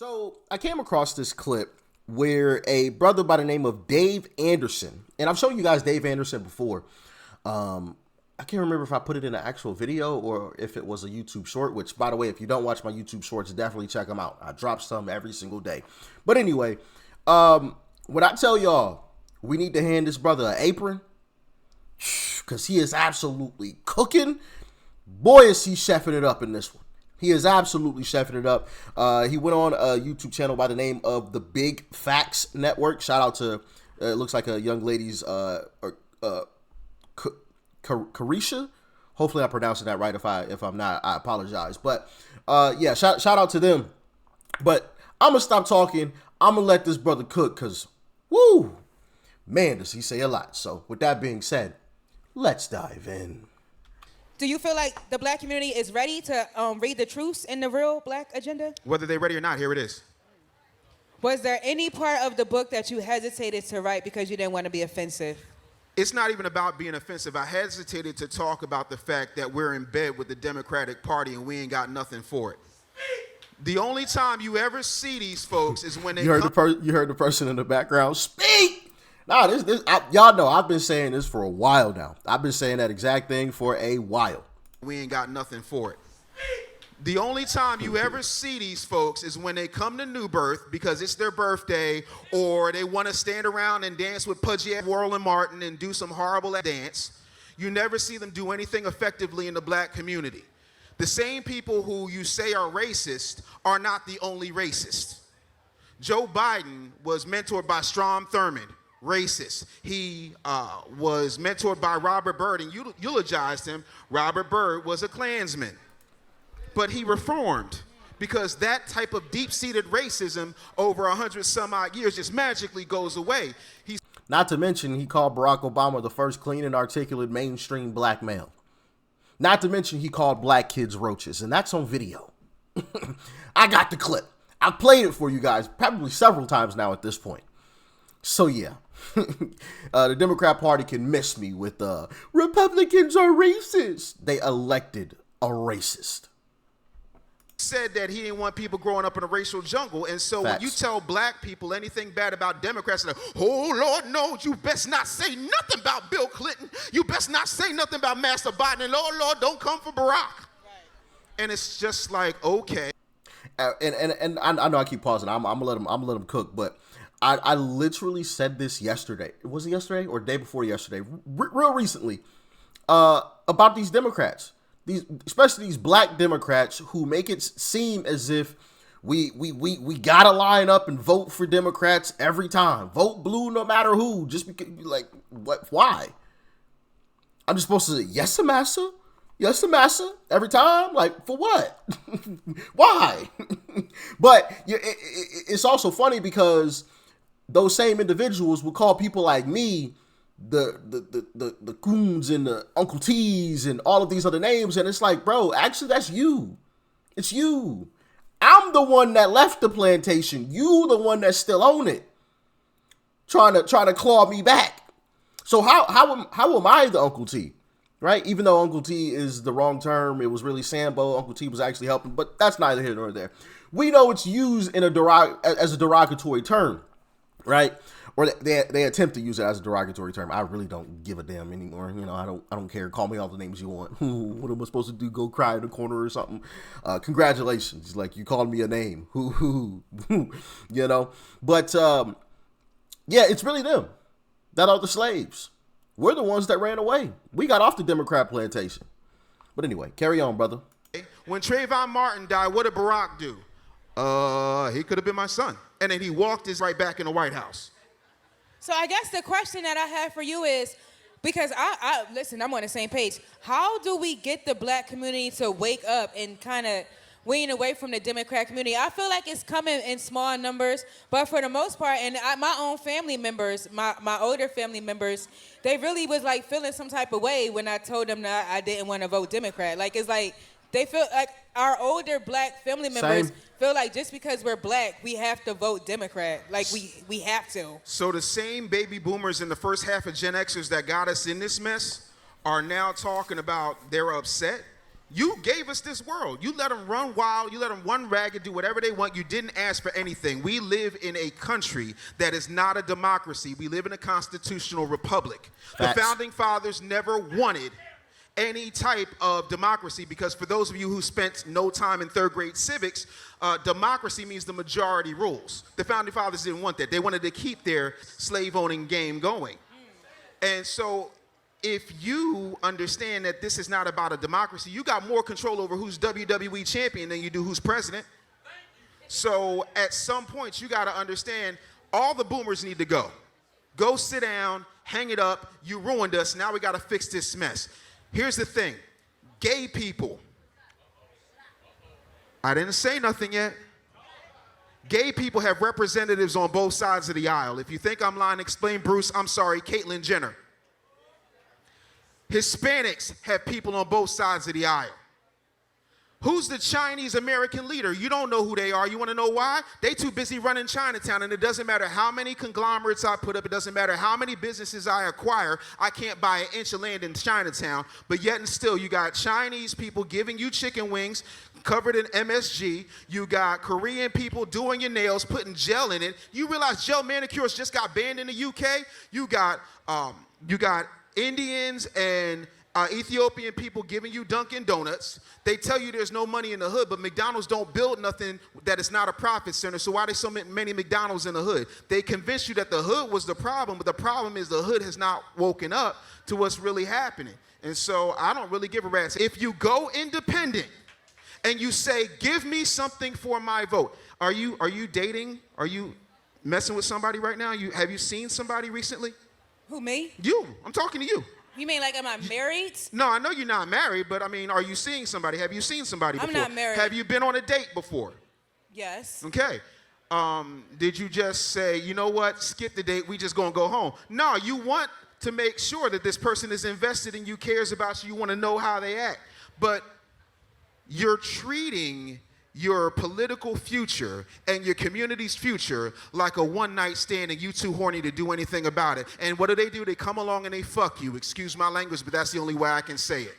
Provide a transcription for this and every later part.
So I came across this clip where a brother by the name of Dave Anderson, and I've shown you guys Dave Anderson before. I can't remember if I put it in an actual video or if it was a YouTube short, which, by the way, if you don't watch my YouTube shorts, definitely check them out. I drop some every single day. But anyway, when I tell y'all we need to hand this brother an apron, because he is absolutely cooking, boy, is he chefing it up in this one. He is absolutely chefing it up. He went on a YouTube channel by the name of the Big Facts Network. Shout out to, it looks like a young lady's, Carisha. Hopefully I'm pronouncing that right. If I'm not, I apologize. But yeah, shout out to them. But I'm going to stop talking. I'm going to let this brother cook because, woo, man, does he say a lot. So with that being said, let's dive in. Do you feel like the black community is ready to read the truths in the real black agenda? Whether they're ready or not, here it is. Was there any part of the book that you hesitated to write because you didn't want to be offensive? It's not even about being offensive. I hesitated to talk about the fact that we're in bed with the Democratic Party and we ain't got nothing for it. The only time you ever see these folks is when they you heard the person in the background speak. Nah, y'all know I've been saying this for a while now. I've been saying that exact thing for a while. We ain't got nothing for it. The only time you ever see these folks is when they come to New Birth because it's their birthday, or they want to stand around and dance with pudgy Roland Martin and do some horrible dance. You never see them do anything effectively in the black community. The same people who you say are racist are not the only racist. Joe Biden was mentored by Strom Thurmond. Racist. He was mentored by Robert Byrd and eulogized him. Robert Byrd was a Klansman. But he reformed because that type of deep-seated racism over 100 some odd years just magically goes away. Not to mention, he called Barack Obama the first clean and articulate mainstream black male. Not to mention, he called black kids roaches, and that's on video. I got the clip. I've played it for you guys probably several times now at this point. So yeah, the Democrat Party can miss me with Republicans are racist. They elected a racist. Said that he didn't want people growing up in a racial jungle, and so Facts. when you tell black people anything bad about Democrats, they're like, oh Lord, no, you best not say nothing about Bill Clinton. You best not say nothing about Master Biden, and Lord, don't come for Barack. Right. And it's just like, okay. And I know I keep pausing. I'm gonna let him cook, but I literally said this yesterday. Was it yesterday or the day before yesterday? Real recently, about these Democrats, especially these black Democrats who make it seem as if we gotta line up and vote for Democrats every time. Vote blue no matter who. Just because, like, what? Why? I'm just supposed to say yes, massa. Yes, massa, every time? Like, for what? Why? But it's also funny because those same individuals will call people like me the coons and the Uncle T's and all of these other names. And it's like, bro, actually, that's you. It's you. I'm the one that left the plantation. You the one that still own it. Trying to claw me back. So how am I the Uncle T? Right? Even though Uncle T is the wrong term, it was really Sambo. Uncle T was actually helping, but that's neither here nor there. We know it's used in as a derogatory term, right? Or they attempt to use it as a derogatory term. I really don't give a damn anymore. You know, I don't care. Call me all the names you want. What am I supposed to do? Go cry in the corner or something? Congratulations. Like, you called me a name. You know? But yeah, it's really them that are the slaves. We're the ones that ran away. We got off the Democrat plantation. But anyway, carry on, brother. When Trayvon Martin died, what did Barack do? He could have been my son. And then he walked his right back in the White House. So I guess the question that I have for you is, because listen, I'm on the same page. How do we get the black community to wake up and kind of wean away from the Democrat community? I feel like it's coming in small numbers, but for the most part, and my own family members, my older family members, they really was like feeling some type of way when I told them that I didn't want to vote Democrat. Like, it's like they feel like our older black family members feel like just because we're black, we have to vote Democrat. Like, we have to. So the same baby boomers in the first half of Gen Xers that got us in this mess are now talking about they're upset. You gave us this world. You let them run wild. You let them run ragged, do whatever they want. You didn't ask for anything. We live in a country that is not a democracy. We live in a constitutional republic. Facts. The founding fathers never wanted any type of democracy because for those of you who spent no time in third grade civics, democracy means the majority rules. The founding fathers didn't want that. They wanted to keep their slave-owning game going. And so if you understand that this is not about a democracy, you got more control over who's WWE champion than you do who's president. So at some point, you got to understand all the boomers need to go. Go sit down, hang it up. You ruined us. Now we got to fix this mess. Here's the thing. Gay people. I didn't say nothing yet. Gay people have representatives on both sides of the aisle. If you think I'm lying, explain Bruce. I'm sorry, Caitlyn Jenner. Hispanics have people on both sides of the aisle. Who's the Chinese American leader? You don't know who they are. You want to know why? They too busy running Chinatown, and it doesn't matter how many conglomerates I put up. It doesn't matter how many businesses I acquire. I can't buy an inch of land in Chinatown, but yet and still you got Chinese people giving you chicken wings covered in MSG. You got Korean people doing your nails, putting gel in it. You realize gel manicures just got banned in the UK? You got Indians and Ethiopian people giving you Dunkin' Donuts. They tell you there's no money in the hood, but McDonald's don't build nothing that is not a profit center. So why are there so many McDonald's in the hood? They convinced you that the hood was the problem, but the problem is the hood has not woken up to what's really happening. And so I don't really give a rat's. If you go independent and you say, give me something for my vote, are you dating? Are you messing with somebody right now? Have you seen somebody recently? Who, me? You. I'm talking to you. You mean like am I married? No, I know you're not married, but I mean, are you seeing somebody? Have you seen somebody before? I'm not married. Have you been on a date before? Yes. Okay. Did you just say, you know what, skip the date, we just gonna go home? No, you want to make sure that this person is invested in you, cares about you, you want to know how they act. But you're treating your political future and your community's future like a one-night stand and you too horny to do anything about it. And what do? They come along and they fuck you. Excuse my language, but that's the only way I can say it.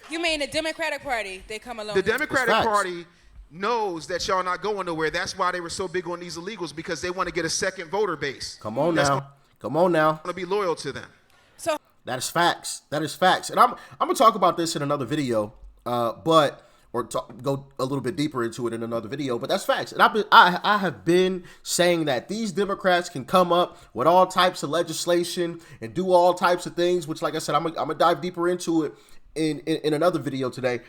You mean the Democratic Party, they come along? The Democratic Party knows that y'all not going nowhere. That's why they were so big on these illegals, because they want to get a second voter base. Come on now. Come on now. Want to be loyal to them. So that is facts. That is facts. And I'm going to talk about this in another video, go a little bit deeper into it in another video, but that's facts. And I have been saying that these Democrats can come up with all types of legislation and do all types of things, which, like I said, I'm gonna dive deeper into it in another video today.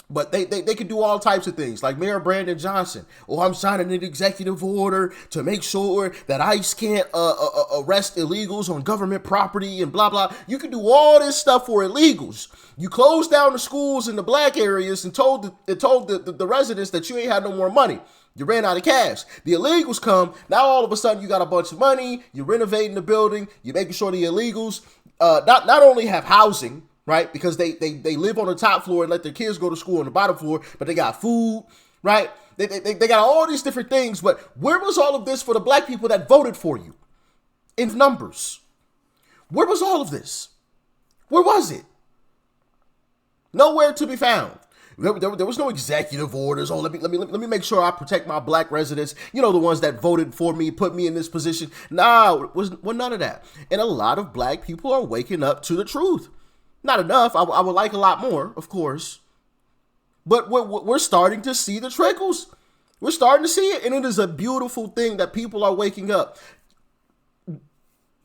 But they can do all types of things, like Mayor Brandon Johnson. Oh, I'm signing an executive order to make sure that ICE can't arrest illegals on government property and blah, blah. You can do all this stuff for illegals. You closed down the schools in the black areas and told the residents that you ain't had no more money. You ran out of cash. The illegals come. Now all of a sudden you got a bunch of money. You're renovating the building. You're making sure the illegals not only have housing, right? Because they live on the top floor and let their kids go to school on the bottom floor, but they got food, right? They got all these different things. But where was all of this for the black people that voted for you? In numbers. Where was all of this? Where was it? Nowhere to be found. There was no executive orders. Oh, let me make sure I protect my black residents. You know, the ones that voted for me, put me in this position. Nah, was none of that. And a lot of black people are waking up to the truth. Not enough. I would like a lot more, of course. But we're starting to see the trickles. We're starting to see it. And it is a beautiful thing that people are waking up.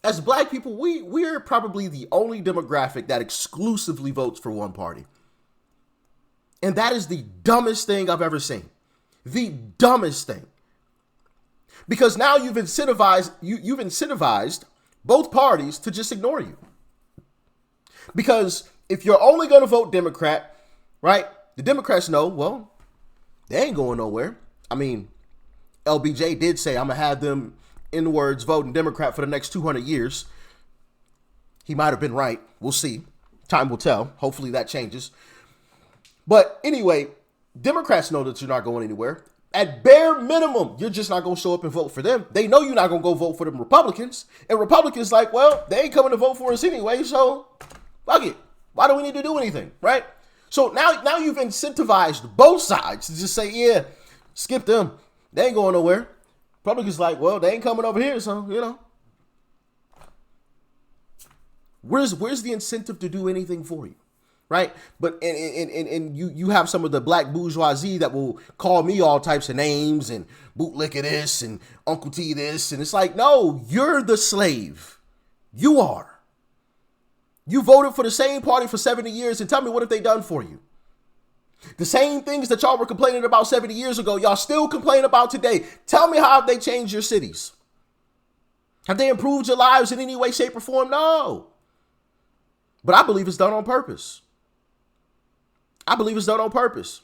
As black people, we're probably the only demographic that exclusively votes for one party. And that is the dumbest thing I've ever seen. The dumbest thing. Because now you've incentivized both parties to just ignore you. Because if you're only going to vote Democrat, right, the Democrats know, well, they ain't going nowhere. I mean, LBJ did say, I'm going to have them, in words, voting Democrat for the next 200 years. He might have been right. We'll see. Time will tell. Hopefully that changes. But anyway, Democrats know that you're not going anywhere. At bare minimum, you're just not going to show up and vote for them. They know you're not going to go vote for them Republicans. And Republicans like, well, they ain't coming to vote for us anyway, so fuck it. Why do we need to do anything, right? So now you've incentivized both sides to just say, yeah, skip them. They ain't going nowhere. Republicans like, well, they ain't coming over here, so, you know. Where's the incentive to do anything for you, right? But and you have some of the black bourgeoisie that will call me all types of names and bootlicker this and Uncle T this, and it's like, no, you're the slave. You are. You voted for the same party for 70 years, and tell me, what have they done for you? The same things that y'all were complaining about 70 years ago, y'all still complain about today. Tell me, how have they changed your cities? Have they improved your lives in any way, shape, or form? No. But I believe it's done on purpose. I believe it's done on purpose.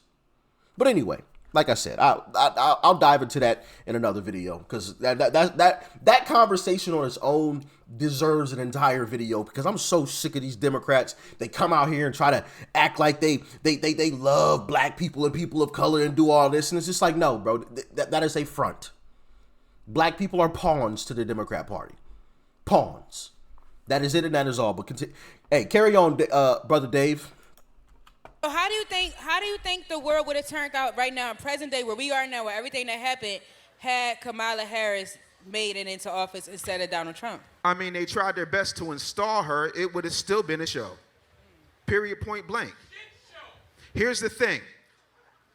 But anyway, like I said, I'll dive into that in another video, because that conversation on its own deserves an entire video, because I'm so sick of these Democrats. They come out here and try to act like they love black people and people of color and do all this, and it's just like, no, bro, that is a front. Black people are pawns to the Democrat Party. Pawns. That is it, and that is all. But hey, carry on, brother Dave. So how do you think the world would have turned out right now in present day, where we are now, where everything that happened, had Kamala Harris made it into office instead of Donald Trump? I mean, they tried their best to install her. It would have still been a show. Period, point blank. Here's the thing.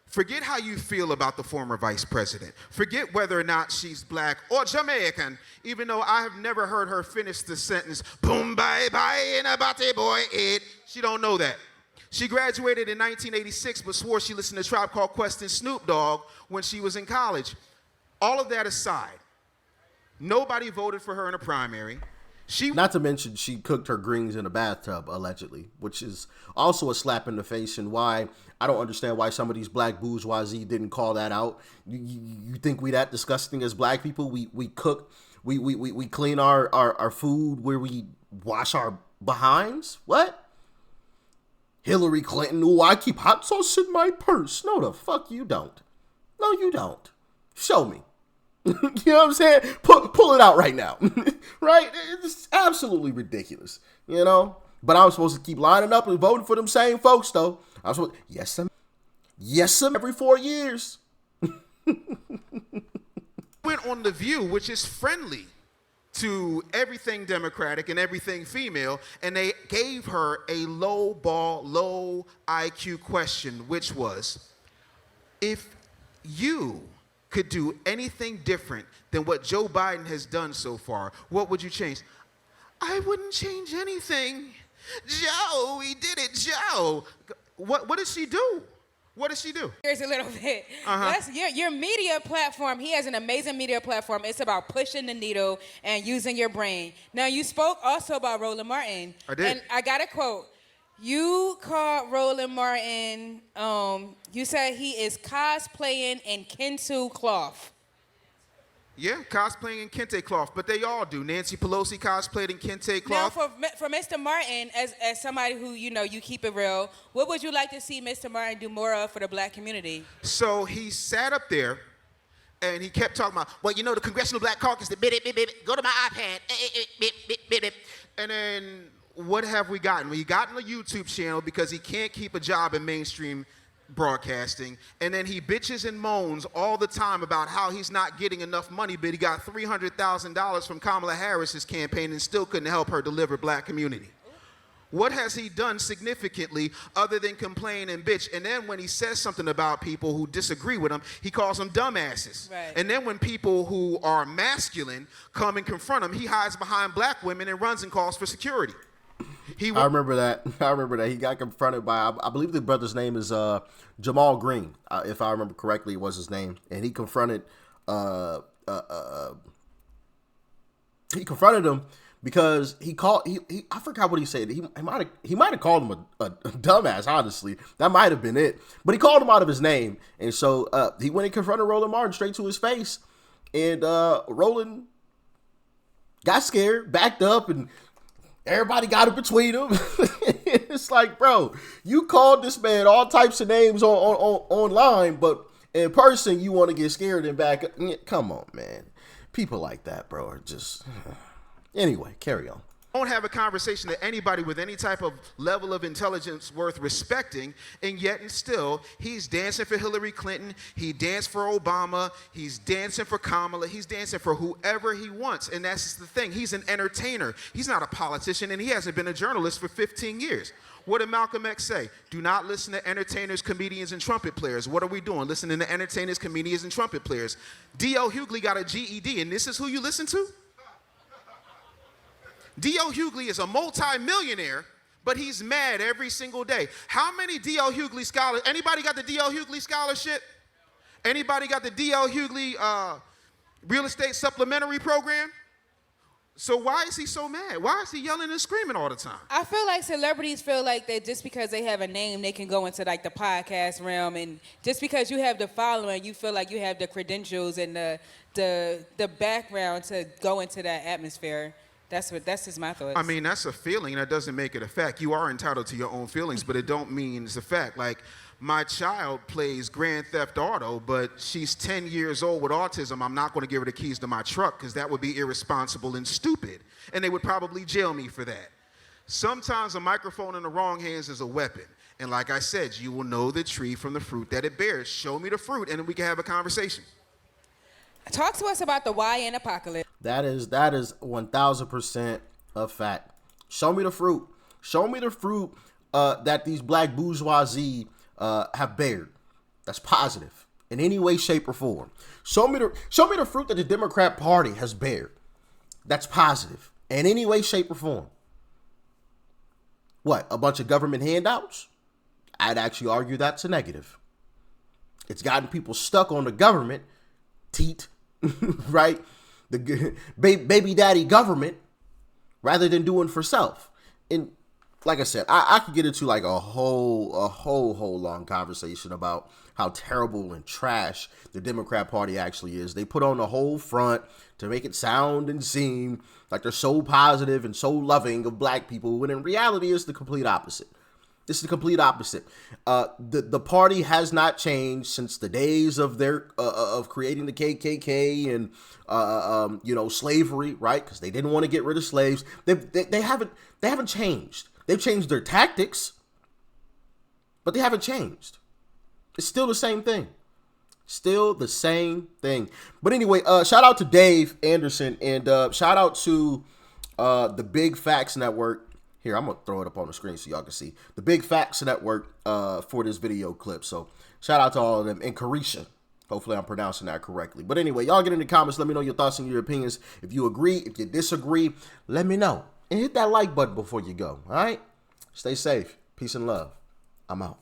Forget how you feel about the former vice president. Forget whether or not she's black or Jamaican, even though I have never heard her finish the sentence, boom, bye, bye, in a bate boy, it. She don't know that. She graduated in 1986, but swore she listened to Tribe Called Quest and Snoop Dogg when she was in college. All of that aside, nobody voted for her in a primary. Not to mention, she cooked her greens in a bathtub, allegedly, which is also a slap in the face, and why I don't understand why some of these black bourgeoisie didn't call that out. You think we that disgusting as black people? We cook, we clean our food where we wash our behinds? What? Hillary Clinton, oh, I keep hot sauce in my purse. No, the fuck you don't. No, you don't. Show me. You know what I'm saying? Pull it out right now. Right? It's absolutely ridiculous. You know? But I was supposed to keep lining up and voting for them same folks, though. I was supposed, yes, sir, every 4 years. Went on The View, which is friendly to everything Democratic and everything female, and they gave her a low IQ question, which was, if you could do anything different than what Joe Biden has done so far, what would you change? I wouldn't change anything. Joe, he did it, Joe. What did she do? What does she do? Here's a little bit. Your media platform, he has an amazing media platform. It's about pushing the needle and using your brain. Now, you spoke also about Roland Martin. I did. And I got a quote. You called Roland Martin, you said he is cosplaying in kente cloth. Yeah, cosplaying in kente cloth, but they all do. Nancy Pelosi cosplayed in kente cloth. Now, for Mr. Martin, as somebody who, you keep it real, what would you like to see Mr. Martin do more of for the black community? So he sat up there, and he kept talking about, well, the Congressional Black Caucus, go to my iPad, and then what have we gotten? We gotten a YouTube channel because he can't keep a job in mainstream broadcasting, and then he bitches and moans all the time about how he's not getting enough money, but he got $300,000 from Kamala Harris's campaign and still couldn't help her deliver black community. What has he done significantly other than complain and bitch? And then when he says something about people who disagree with him, he calls them dumbasses. Right. And then when people who are masculine come and confront him, he hides behind black women and runs and calls for security. I remember that. He got confronted by, I believe the brother's name is Jamal Green, if I remember correctly, was his name, and he confronted him because he I forgot what he said. He might have called him a dumbass. Honestly, that might have been it. But he called him out of his name, and so he went and confronted Roland Martin straight to his face, and Roland got scared, backed up, and everybody got it between them. It's like, bro, you called this man all types of names online, but in person you want to get scared and back up. Come on, man. People like that, bro, are just... Anyway, carry on. Don't have a conversation that anybody with any type of level of intelligence worth respecting, and yet and still he's dancing for Hillary Clinton, he danced for Obama, he's dancing for Kamala, he's dancing for whoever he wants. And that's the thing, he's an entertainer. He's not a politician, and he hasn't been a journalist for 15 years. What did Malcolm X say? Do not listen to entertainers, comedians, and trumpet players. What are we doing? Listening to entertainers, comedians, and trumpet players. D.L. Hughley got a GED, and this is who you listen to? D.L. Hughley is a multi-millionaire, but he's mad every single day. How many D.L. Hughley scholars? Anybody got the D.L. Hughley scholarship? Anybody got the D.L. Hughley real estate supplementary program? So why is he so mad? Why is he yelling and screaming all the time? I feel like celebrities feel like that just because they have a name, they can go into like the podcast realm, and just because you have the following, you feel like you have the credentials and the background to go into that atmosphere. That's just my thoughts. I mean, that's a feeling. That doesn't make it a fact. You are entitled to your own feelings, but it don't mean it's a fact. Like, my child plays Grand Theft Auto, but she's 10 years old with autism. I'm not going to give her the keys to my truck because that would be irresponsible and stupid, and they would probably jail me for that. Sometimes a microphone in the wrong hands is a weapon. And like I said, you will know the tree from the fruit that it bears. Show me the fruit, and then we can have a conversation. Talk to us about the YN apocalypse. That is 1,000% a fact. Show me the fruit. Show me the fruit that these black bourgeoisie have bared. That's positive in any way, shape, or form. Show me the fruit that the Democrat Party has bared. That's positive in any way, shape, or form. What? A bunch of government handouts? I'd actually argue that's a negative. It's gotten people stuck on the government, right? The baby daddy government, rather than doing for self. And like I said, I could get into like a whole long conversation about how terrible and trash the Democrat Party actually is. They put on the whole front to make it sound and seem like they're so positive and so loving of black people, when in reality it's the complete opposite. It's the complete opposite. The party has not changed since the days of their of creating the KKK and slavery, right? Because they didn't want to get rid of slaves. They haven't changed. They've changed their tactics, but they haven't changed. It's still the same thing. Still the same thing. But anyway, shout out to Dave Anderson, and shout out to the Big Facts Network. Here, I'm going to throw it up on the screen so y'all can see. The Big Facts Network for this video clip. So shout out to all of them. And Carisha. Hopefully I'm pronouncing that correctly. But anyway, y'all get in the comments. Let me know your thoughts and your opinions. If you agree, if you disagree, let me know. And hit that like button before you go. All right? Stay safe. Peace and love. I'm out.